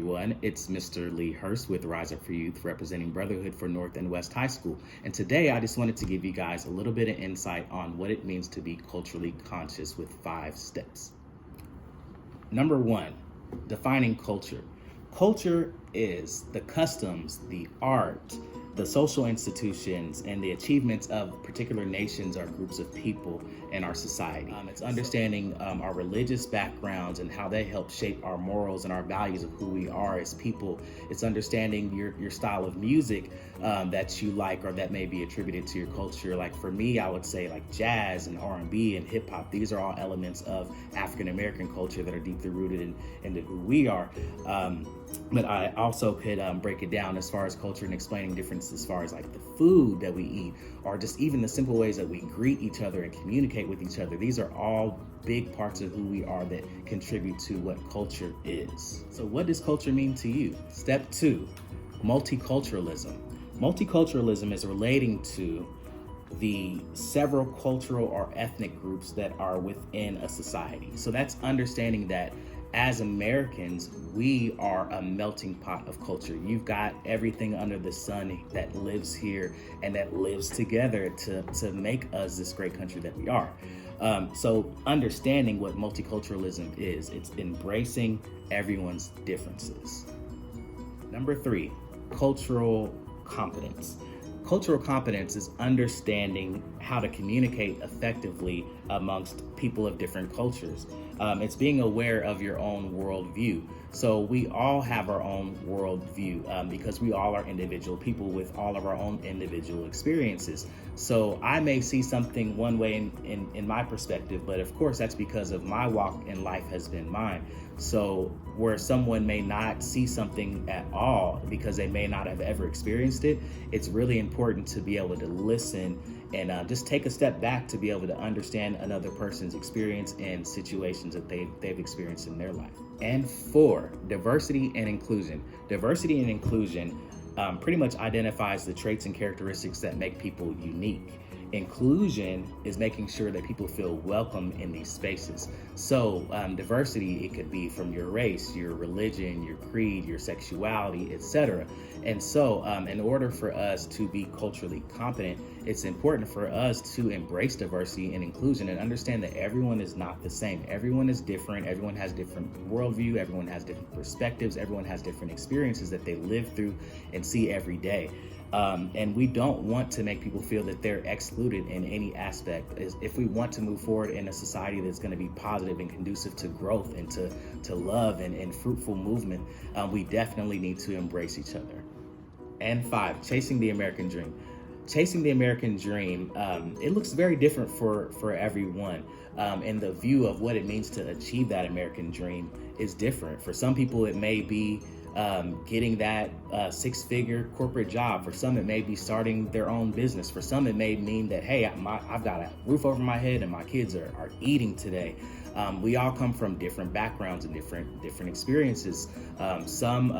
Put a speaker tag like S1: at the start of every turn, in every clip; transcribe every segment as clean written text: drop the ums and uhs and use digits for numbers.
S1: everyone. It's Mr. Lee Hurst with Rise Up for Youth, representing Brotherhood for North and West High School. And today I just wanted to give you guys a little bit of insight on what it means to be culturally conscious with 5 steps. Number 1, defining culture. Culture is the customs, the art, the social institutions, and the achievements of particular nations or groups of people in our society. It's understanding our religious backgrounds and how they help shape our morals and our values of who we are as people. It's understanding your style of music that you like or that may be attributed to your culture. Like for me, I would say like jazz and R&B and hip hop. These are all elements of African American culture that are deeply rooted into who we are. But I also could break it down as far as culture and explaining differences as far as like the food that we eat, or just even the simple ways that we greet each other and communicate with each other. These are all big parts of who we are that contribute to what culture is. So what does culture mean to you? Step 2, multiculturalism. Multiculturalism is relating to the several cultural or ethnic groups that are within a society. So that's understanding that as Americans, we are a melting pot of culture. You've got everything under the sun that lives here and that lives together to make us this great country that we are. So understanding what multiculturalism is, it's embracing everyone's differences. Number 3, cultural competence. Cultural competence is understanding how to communicate effectively amongst people of different cultures. It's being aware of your own worldview. So we all have our own worldview because we all are individual people with all of our own individual experiences. So I may see something one way in my perspective, but of course that's because of my walk in life has been mine. So where someone may not see something at all because they may not have ever experienced it, it's really important to be able to listen and just take a step back to be able to understand another person's experience and situations that they've experienced in their life. And 4, diversity and inclusion. Diversity and inclusion pretty much identifies the traits and characteristics that make people unique. Inclusion is making sure that people feel welcome in these spaces. So diversity, it could be from your race, your religion, your creed, your sexuality, etc. And so in order for us to be culturally competent, it's important for us to embrace diversity and inclusion and understand that everyone is not the same. Everyone is different. Everyone has different worldview. Everyone has different perspectives. Everyone has different experiences that they live through and see every day. And we don't want to make people feel that they're excluded in any aspect. If we want to move forward in a society that's going to be positive and conducive to growth and to love and fruitful movement, we definitely need to embrace each other. And 5, chasing the American dream. Chasing the American dream, it looks very different for everyone. And the view of what it means to achieve that American dream is different. For some people, it may be getting that 6-figure corporate job. For some, it may be starting their own business. For some, it may mean that, hey, I've got a roof over my head and my kids are eating today. We all come from different backgrounds and different experiences. Some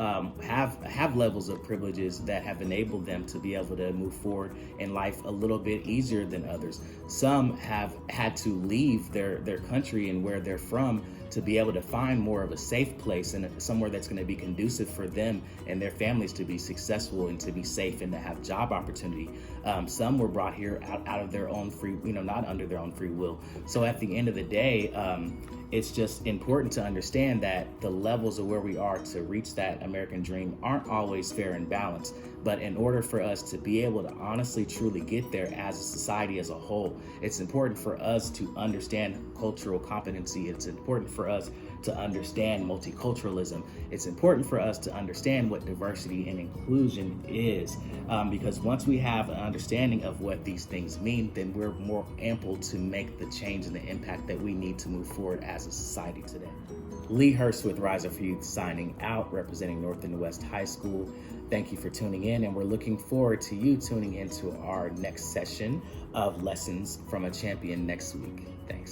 S1: have levels of privileges that have enabled them to be able to move forward in life a little bit easier than others. Some have had to leave their country and where they're from to be able to find more of a safe place and somewhere that's going to be conducive for them and their families to be successful and to be safe and to have job opportunity. Some were brought here out of their own free, not under their own free will. So at the end of the day, it's just important to understand that the levels of where we are to reach that American dream aren't always fair and balanced. But in order for us to be able to honestly, truly get there as a society as a whole, it's important for us to understand cultural competency. It's important for us to understand multiculturalism. It's important for us to understand what diversity and inclusion is, because once we have an understanding of what these things mean, then we're more ample to make the change and the impact that we need to move forward as a society today. Lee Hurst with Rise Up for Youth signing out, representing North and West High School. Thank you for tuning in, and we're looking forward to you tuning into our next session of Lessons from a Champion next week. Thanks.